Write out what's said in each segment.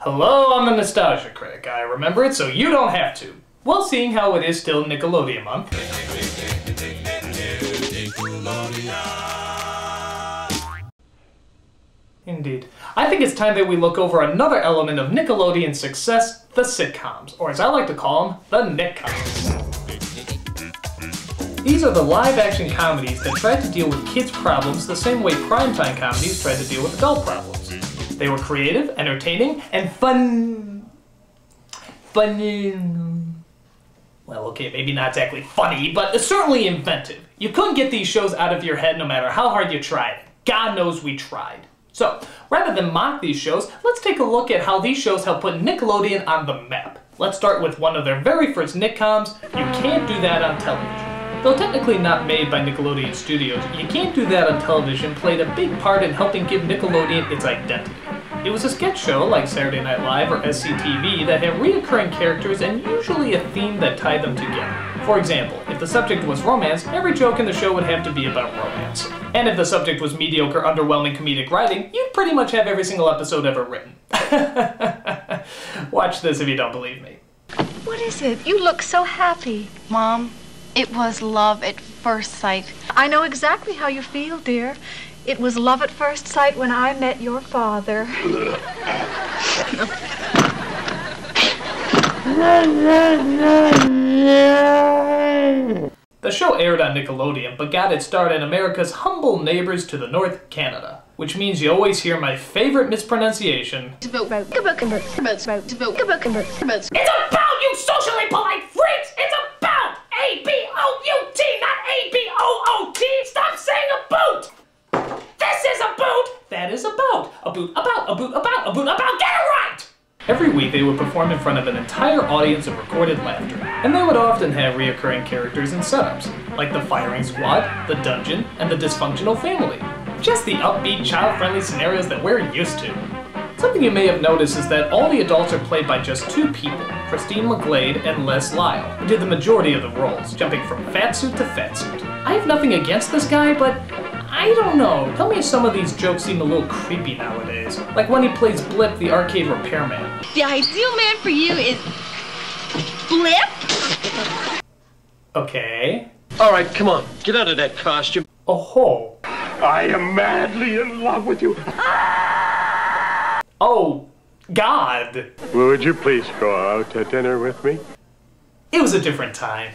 Hello, I'm the Nostalgia Critic. I remember it so you don't have to. Well, seeing how it is still Nickelodeon month. Indeed. I think it's time that we look over another element of Nickelodeon's success, the sitcoms, or as I like to call them, the Nickcoms. These are the live-action comedies that try to deal with kids' problems the same way primetime comedies try to deal with adult problems. They were creative, entertaining, and fun. Well, okay, maybe not exactly funny, but certainly inventive. You couldn't get these shows out of your head no matter how hard you tried. God knows we tried. So, rather than mock these shows, let's take a look at how these shows help put Nickelodeon on the map. Let's start with one of their very first Nickcoms, You Can't Do That on Television. Though technically not made by Nickelodeon Studios, You Can't Do That on Television played a big part in helping give Nickelodeon its identity. It was a sketch show like Saturday Night Live or SCTV that had reoccurring characters and usually a theme that tied them together. For example, if the subject was romance, every joke in the show would have to be about romance. And if the subject was mediocre, underwhelming comedic writing, you'd pretty much have every single episode ever written. Watch this if you don't believe me. What is it? You look so happy. Mom, it was love at first sight. I know exactly how you feel, dear. It was love at first sight when I met your father. The show aired on Nickelodeon, but got its start in America's humble neighbors to the north, Canada. Which means you always hear my favorite mispronunciation. It's about, you socially polite freaks! It's about A-B-O-U-T, not A-B-O-O-T! Stop saying a boot! This is a boot! That is about. A boot about, a boot about, a boot about, get it right! Every week they would perform in front of an entire audience of recorded laughter, and they would often have reoccurring characters and setups, like the firing squad, the dungeon, and the dysfunctional family. Just the upbeat, child-friendly scenarios that we're used to. Something you may have noticed is that all the adults are played by just two people, Christine McGlade and Les Lyle, who did the majority of the roles, jumping from fatsuit to fatsuit. I have nothing against this guy, but I don't know. Tell me if some of these jokes seem a little creepy nowadays. Like when he plays Blip, the arcade repairman. The ideal man for you is Blip? Okay. All right, come on. Get out of that costume. Oh ho. I am madly in love with you. Oh, God. Would you please go out to dinner with me? It was a different time.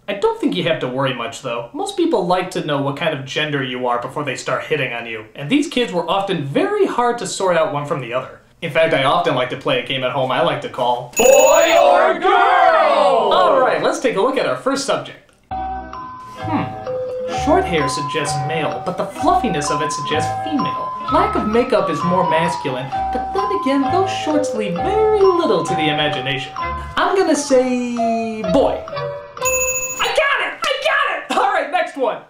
I don't think you have to worry much, though. Most people like to know what kind of gender you are before they start hitting on you, and these kids were often very hard to sort out one from the other. In fact, I often like to play a game at home I like to call Boy or Girl! Alright, let's take a look at our first subject. Short hair suggests male, but the fluffiness of it suggests female. Lack of makeup is more masculine, but then again, those shorts leave very little to the imagination. I'm gonna say boy. I got it! Alright, next one.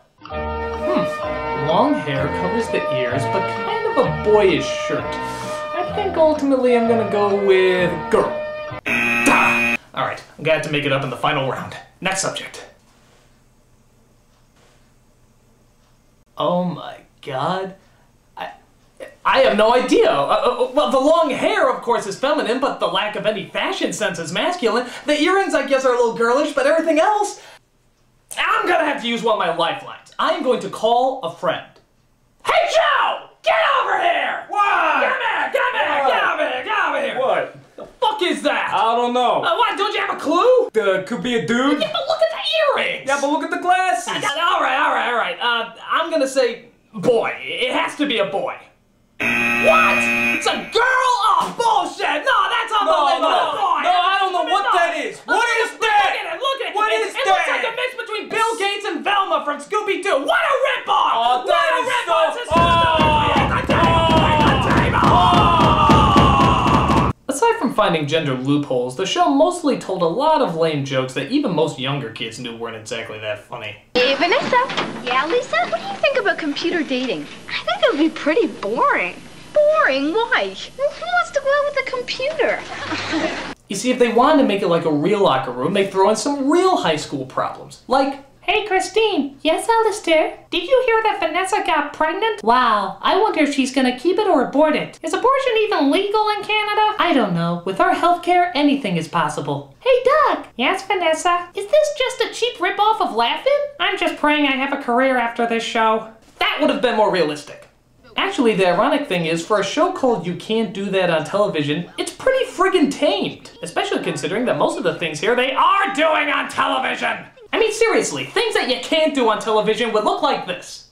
Long hair covers the ears, but kind of a boyish shirt. I think ultimately I'm gonna go with girl. Alright, I'm gonna have to make it up in the final round. Next subject. Oh my God. I have no idea. Well, the long hair, of course, is feminine, but the lack of any fashion sense is masculine. The earrings, I guess, are a little girlish, but everything else... I'm gonna have to use one of my lifelines. I am going to call a friend. Hey, Joe! Get over here! What? Come here! Get over here! What? The fuck is that? I don't know. What, don't you have a clue? Could be a dude. Yeah, but look at the earrings! Yeah, but look at the glasses. Alright. I'm gonna say boy. It has to be a boy. What? It's a girl? Oh, bullshit! No, that's unbelievable! No, I don't know what that is. What is that? Look at it! What is It that? looks like a mix between Bill Gates and Velma from Scooby-Doo! What a ripoff! Oh, that is Aside from finding gender loopholes, the show mostly told a lot of lame jokes that even most younger kids knew weren't exactly that funny. Hey, Vanessa. Yeah, Lisa? What do you think about computer dating? I think it would be pretty boring. Boring? Why? Well, who wants to go out with a computer? You see, if they wanted to make it like a real locker room, they throw in some real high school problems. Like, Hey, Christine. Yes, Alistair? Did you hear that Vanessa got pregnant? Wow, I wonder if she's gonna keep it or abort it. Is abortion even legal in Canada? I don't know. With our healthcare, anything is possible. Hey, Doug. Yes, Vanessa? Is this just a cheap ripoff of Laugh-In? I'm just praying I have a career after this show. That would have been more realistic. Actually, the ironic thing is, for a show called You Can't Do That on Television, it's pretty friggin' tamed. Especially considering that most of the things here they are doing on television. I mean, seriously, things that you can't do on television would look like this.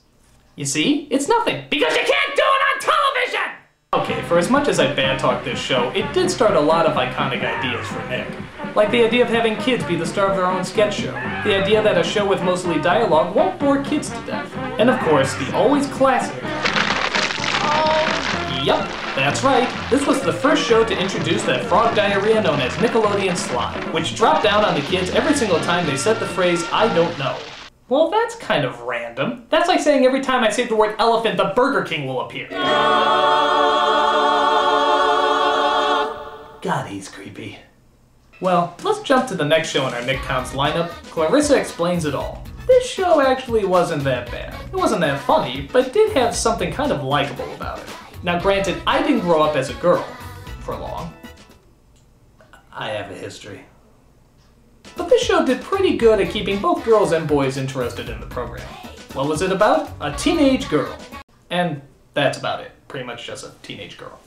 You see? It's nothing, because you can't do it on television! Okay, for as much as I bad talk this show, it did start a lot of iconic ideas for Nick. Like the idea of having kids be the star of their own sketch show. The idea that a show with mostly dialogue won't bore kids to death. And of course, the always classic... Yup, that's right. This was the first show to introduce that frog diarrhea known as Nickelodeon slime, which dropped down on the kids every single time they said the phrase, "I don't know." Well, that's kind of random. That's like saying every time I say the word elephant, the Burger King will appear. God, he's creepy. Well, let's jump to the next show in our Nickcoms lineup, Clarissa Explains It All. This show actually wasn't that bad. It wasn't that funny, but did have something kind of likable about it. Now granted, I didn't grow up as a girl, for long. I have a history. But this show did pretty good at keeping both girls and boys interested in the program. What was it about? A teenage girl. And that's about it. Pretty much just a teenage girl.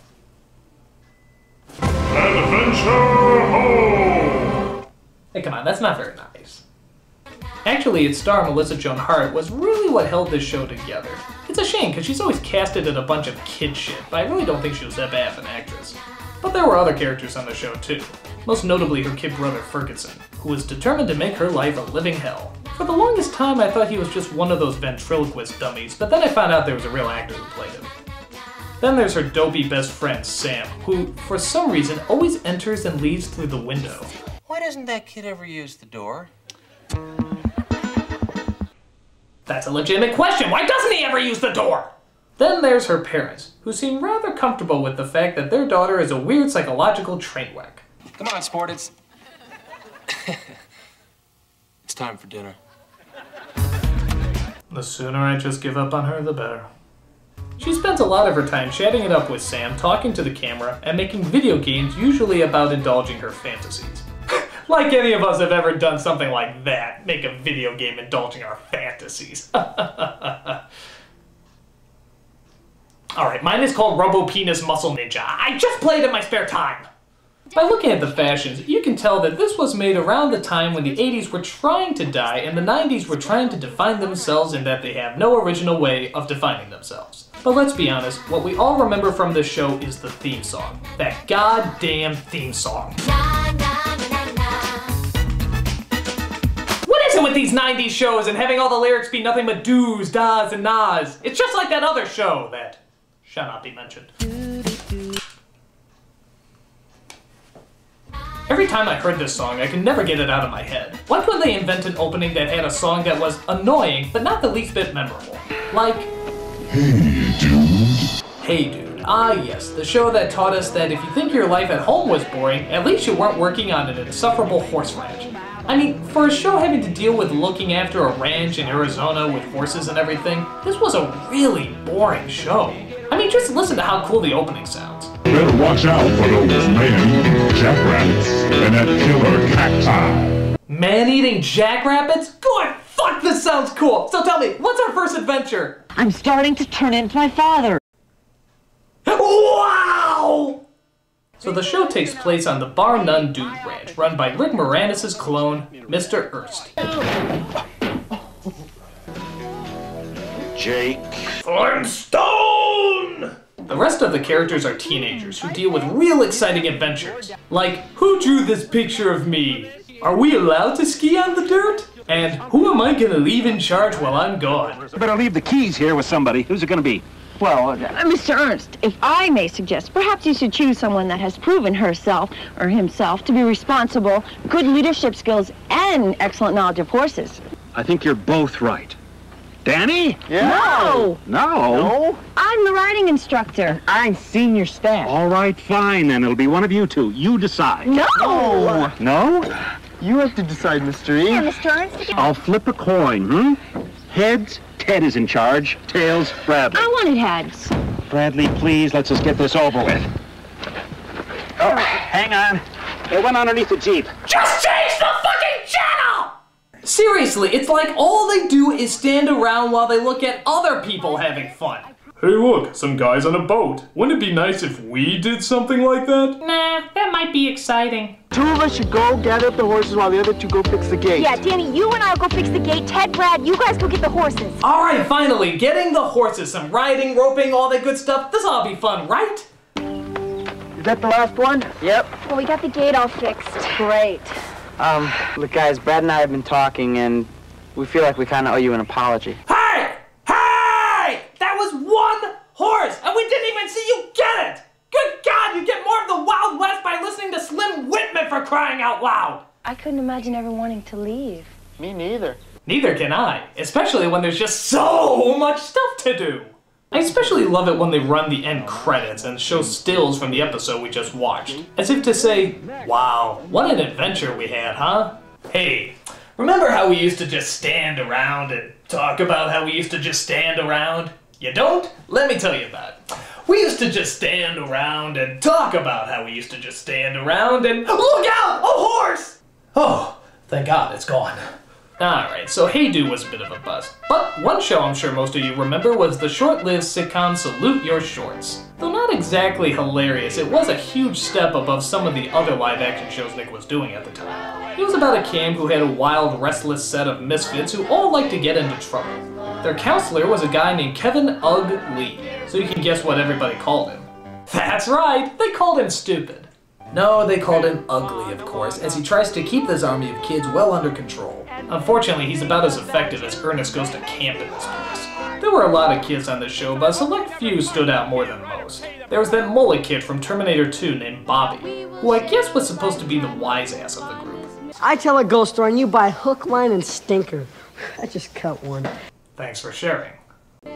Adventure Home! Hey, come on, that's not very nice. Actually, its star, Melissa Joan Hart, was really what held this show together. It's a shame, because she's always casted in a bunch of kid shit, but I really don't think she was that bad of an actress. But there were other characters on the show too. Most notably her kid brother Ferguson, who was determined to make her life a living hell. For the longest time, I thought he was just one of those ventriloquist dummies, but then I found out there was a real actor who played him. Then there's her dopey best friend, Sam, who, for some reason, always enters and leaves through the window. Why doesn't that kid ever use the door? That's a legitimate question. Why doesn't he ever use the door? Then there's her parents, who seem rather comfortable with the fact that their daughter is a weird psychological train wreck. Come on, sport, it's time for dinner. The sooner I just give up on her, the better. She spends a lot of her time chatting it up with Sam, talking to the camera, and making video games usually about indulging her fantasies. Like any of us have ever done something like that, make a video game indulging our fantasies. Alright, mine is called Robo Penis Muscle Ninja. I just play it in my spare time. By looking at the fashions, you can tell that this was made around the time when the 80s were trying to die and the 90s were trying to define themselves in that they have no original way of defining themselves. But let's be honest, what we all remember from this show is the theme song. That goddamn theme song. What is it with these 90s shows and having all the lyrics be nothing but do's, da's, and na's? It's just like that other show that shall not be mentioned. Every time I heard this song, I could never get it out of my head. Why couldn't they invent an opening that had a song that was annoying, but not the least bit memorable? Like... Hey, dude. Hey, dude. Ah, yes, the show that taught us that if you think your life at home was boring, at least you weren't working on an insufferable horse ranch. I mean, for a show having to deal with looking after a ranch in Arizona with horses and everything, this was a really boring show. I mean, just listen to how cool the opening sounds. Better watch out for those man-eating jackrabbits and that killer cacti. Man-eating jackrabbits? Good! Fuck, this sounds cool! So tell me, what's our first adventure? I'm starting to turn into my father. Wow! So the show takes place on the Bar None Dude Ranch, run by Rick Moranis' clone, Mr. Erst. Jake. Flintstone! The rest of the characters are teenagers who deal with real exciting adventures. Like, who drew this picture of me? Are we allowed to ski on the dirt? And who am I gonna leave in charge while I'm gone? I better leave the keys here with somebody. Who's it gonna be? Well, Mr. Ernst, if I may suggest, perhaps you should choose someone that has proven herself or himself to be responsible, good leadership skills, and excellent knowledge of horses. I think you're both right. Danny? Yeah. No! No? I'm the riding instructor. I'm senior staff. All right, fine, then. It'll be one of you two. You decide. No! No? You have to decide, Mr. E. Yeah, Mr. Ernst. I'll flip a coin, Heads, Ted is in charge. Tails, Bradley. I wanted heads. Bradley, please, let's just get this over with. Oh, hang on. It went underneath the Jeep. Just change the fucking channel! Seriously, it's like all they do is stand around while they look at other people having fun. Hey look, some guys on a boat. Wouldn't it be nice if we did something like that? Nah, that might be exciting. 2 of us should go gather up the horses while the other 2 go fix the gate. Yeah, Danny, you and I'll go fix the gate. Ted, Brad, you guys go get the horses. All right, finally, getting the horses, some riding, roping, all that good stuff. This'll all be fun, right? Is that the last one? Yep. Well, we got the gate all fixed. Great. Look, guys, Brad and I have been talking, and we feel like we kind of owe you an apology. Hey! Hey! That was one horse, and we didn't even see you get it! Good God, you get more of the Wild West by listening to Slim Whitman, for crying out loud! I couldn't imagine ever wanting to leave. Me neither. Neither can I, especially when there's just so much stuff to do. I especially love it when they run the end credits and show stills from the episode we just watched, as if to say, wow, what an adventure we had, huh? Hey, remember how we used to just stand around and talk about how we used to just stand around? You don't? Let me tell you about it. We used to just stand around and talk about how we used to just stand around and look out! A horse! Oh, thank God it's gone. Alright, so Hey Do was a bit of a bust. But one show I'm sure most of you remember was the short-lived sitcom Salute Your Shorts. Though not exactly hilarious, it was a huge step above some of the other live-action shows Nick was doing at the time. It was about a camp who had a wild, restless set of misfits who all liked to get into trouble. Their counselor was a guy named Kevin Ugg Lee, so you can guess what everybody called him. That's right, they called him stupid. No, they called him ugly, of course, as he tries to keep this army of kids well under control. Unfortunately, he's about as effective as Ernest Goes to Camp in this place. There were a lot of kids on this show, but a select few stood out more than most. There was that mullet kid from Terminator 2 named Bobby, who I guess was supposed to be the wise ass of the group. I tell a ghost story and you buy hook, line, and stinker. I just cut one. Thanks for sharing.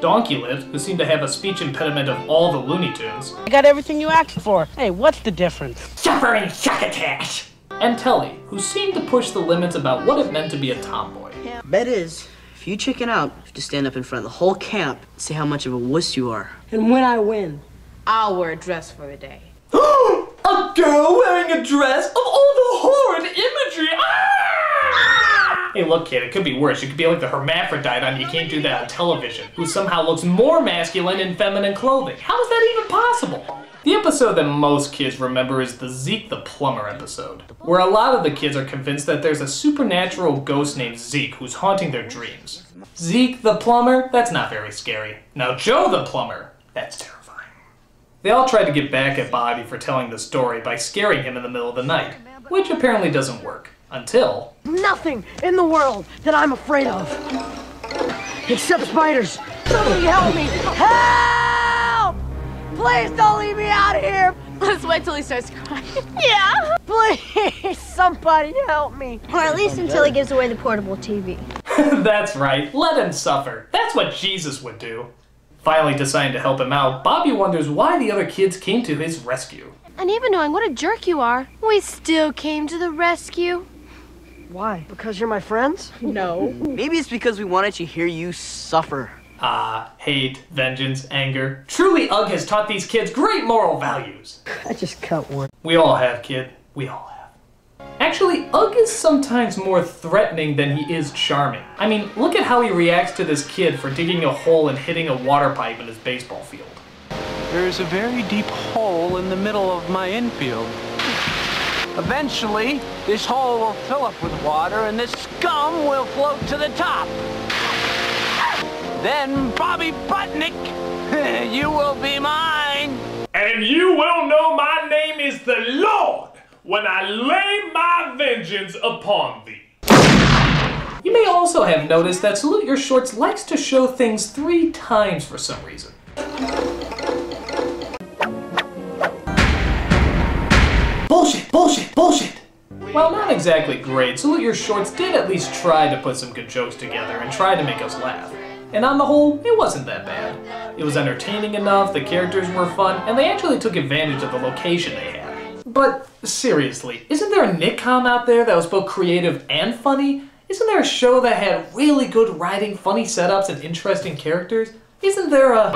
Donkey Lived, who seemed to have a speech impediment of all the Looney Tunes. I got everything you asked for. Hey, what's the difference? Suffering succotash! And Telly, who seemed to push the limits about what it meant to be a tomboy. Bet is, if you chicken out, you have to stand up in front of the whole camp and say how much of a wuss you are. And when I win, I'll wear a dress for the day. A girl wearing a dress of all the horrid imagery! Ah! Hey, look, kid, it could be worse. You could be like the hermaphrodite on You Can't Do That on Television, who somehow looks more masculine in feminine clothing. How is that even possible? The episode that most kids remember is the Zeke the Plumber episode, where a lot of the kids are convinced that there's a supernatural ghost named Zeke who's haunting their dreams. Zeke the Plumber? That's not very scary. Now Joe the Plumber? That's terrifying. They all tried to get back at Bobby for telling the story by scaring him in the middle of the night, which apparently doesn't work. Until... nothing in the world that I'm afraid of. Except spiders. Somebody help me! Help! Please don't leave me out here! Let's wait till he starts crying. Yeah! Please, somebody help me. Or at least until he gives away the portable TV. That's right, let him suffer. That's what Jesus would do. Finally deciding to help him out, Bobby wonders why the other kids came to his rescue. And even knowing what a jerk you are, we still came to the rescue. Why? Because you're my friends? No. Maybe it's because we wanted to hear you suffer. Hate, vengeance, anger. Truly, Ugg has taught these kids great moral values. I just cut one. We all have, kid. We all have. Actually, Ugg is sometimes more threatening than he is charming. I mean, look at how he reacts to this kid for digging a hole and hitting a water pipe in his baseball field. There's a very deep hole in the middle of my infield. Eventually, this hole will fill up with water and this scum will float to the top. Then, Bobby Butnick, you will be mine. And you will know my name is the Lord when I lay my vengeance upon thee. You may also have noticed that Salute Your Shorts likes to show things 3 times for some reason. Bullshit, bullshit, bullshit! While not exactly great, Salute Your Shorts did at least try to put some good jokes together and try to make us laugh. And on the whole, it wasn't that bad. It was entertaining enough, the characters were fun, and they actually took advantage of the location they had. But seriously, isn't there a Nickcom out there that was both creative and funny? Isn't there a show that had really good writing, funny setups, and interesting characters? Isn't there a...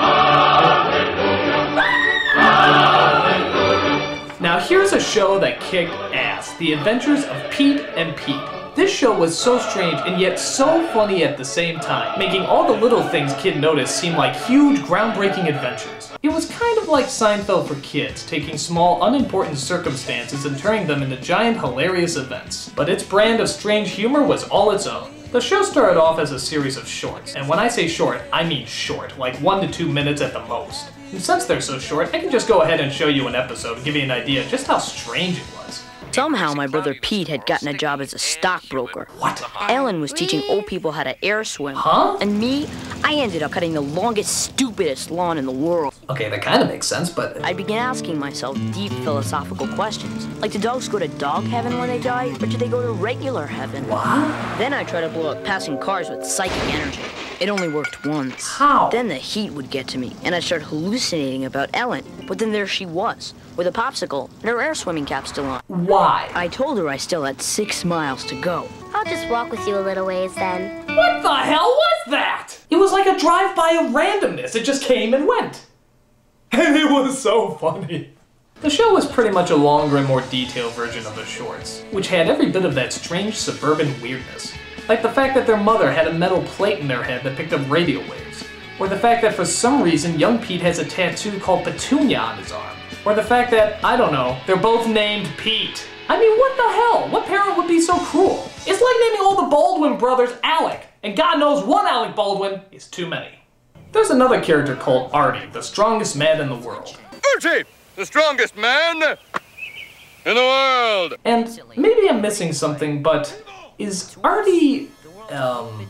Now here's a show that kicked ass. The Adventures of Pete and Pete. This show was so strange and yet so funny at the same time, making all the little things kids notice seem like huge, groundbreaking adventures. It was kind of like Seinfeld for kids, taking small, unimportant circumstances and turning them into giant, hilarious events. But its brand of strange humor was all its own. The show started off as a series of shorts, and when I say short, I mean short, like 1 to 2 minutes at the most. And since they're so short, I can just go ahead and show you an episode to give you an idea of just how strange it was. Somehow my brother Pete had gotten a job as a stockbroker. What? Ellen was teaching old people how to air swim. Huh? And me, I ended up cutting the longest, stupidest lawn in the world. Okay, that kind of makes sense, but... I began asking myself deep philosophical questions. Like, do dogs go to dog heaven when they die, or do they go to regular heaven? What? Then I tried to blow up passing cars with psychic energy. It only worked once. How? Then the heat would get to me, and I'd start hallucinating about Ellen. But then there she was, with a popsicle and her air swimming cap still on. Why? I told her I still had 6 miles to go. I'll just walk with you a little ways then. What the hell was that? It was like a drive-by of randomness. It just came and went. And it was so funny. The show was pretty much a longer and more detailed version of the shorts, which had every bit of that strange suburban weirdness. Like the fact that their mother had a metal plate in their head that picked up radio waves. Or the fact that for some reason young Pete has a tattoo called Petunia on his arm. Or the fact that, I don't know, they're both named Pete. I mean, what the hell? What parent would be so cruel? It's like naming all the Baldwin brothers Alec, and God knows one Alec Baldwin is too many. There's another character called Artie, the strongest man in the world. Artie, the strongest man in the world! And maybe I'm missing something, but is Artie,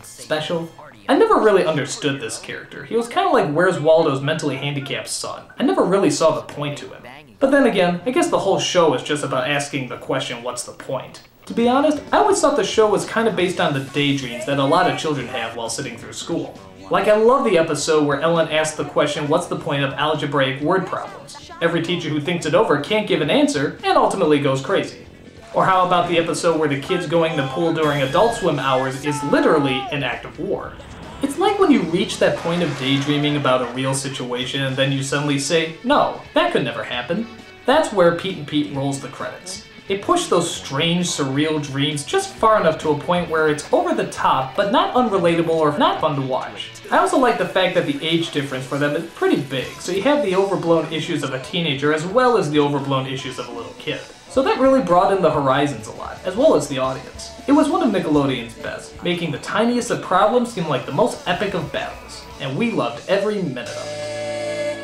special? I never really understood this character. He was kind of like Where's Waldo's mentally handicapped son. I never really saw the point to him. But then again, I guess the whole show is just about asking the question, what's the point? To be honest, I always thought the show was kind of based on the daydreams that a lot of children have while sitting through school. Like, I love the episode where Ellen asks the question, what's the point of algebraic word problems? Every teacher who thinks it over can't give an answer, and ultimately goes crazy. Or how about the episode where the kids going to the pool during adult swim hours is literally an act of war? It's like when you reach that point of daydreaming about a real situation and then you suddenly say, no, that could never happen. That's where Pete and Pete rolls the credits. They push those strange, surreal dreams just far enough to a point where it's over the top, but not unrelatable or not fun to watch. I also like the fact that the age difference for them is pretty big, so you have the overblown issues of a teenager as well as the overblown issues of a little kid. So that really broadened the horizons a lot, as well as the audience. It was one of Nickelodeon's best, making the tiniest of problems seem like the most epic of battles, and we loved every minute of it.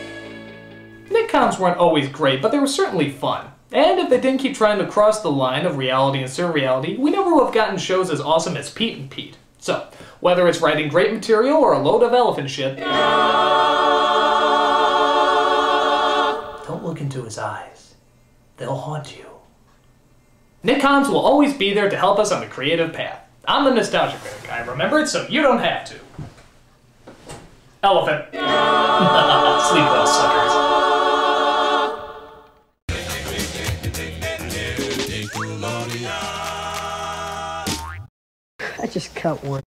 Nickcoms weren't always great, but they were certainly fun. And if they didn't keep trying to cross the line of reality and surreality, we never would have gotten shows as awesome as Pete and Pete. So, whether it's writing great material or a load of elephant shit, don't look into his eyes. They'll haunt you. Nickcoms will always be there to help us on the creative path. I'm the Nostalgia Critic. I remember it so you don't have to. Elephant. Sleep well, suckers. I just cut one.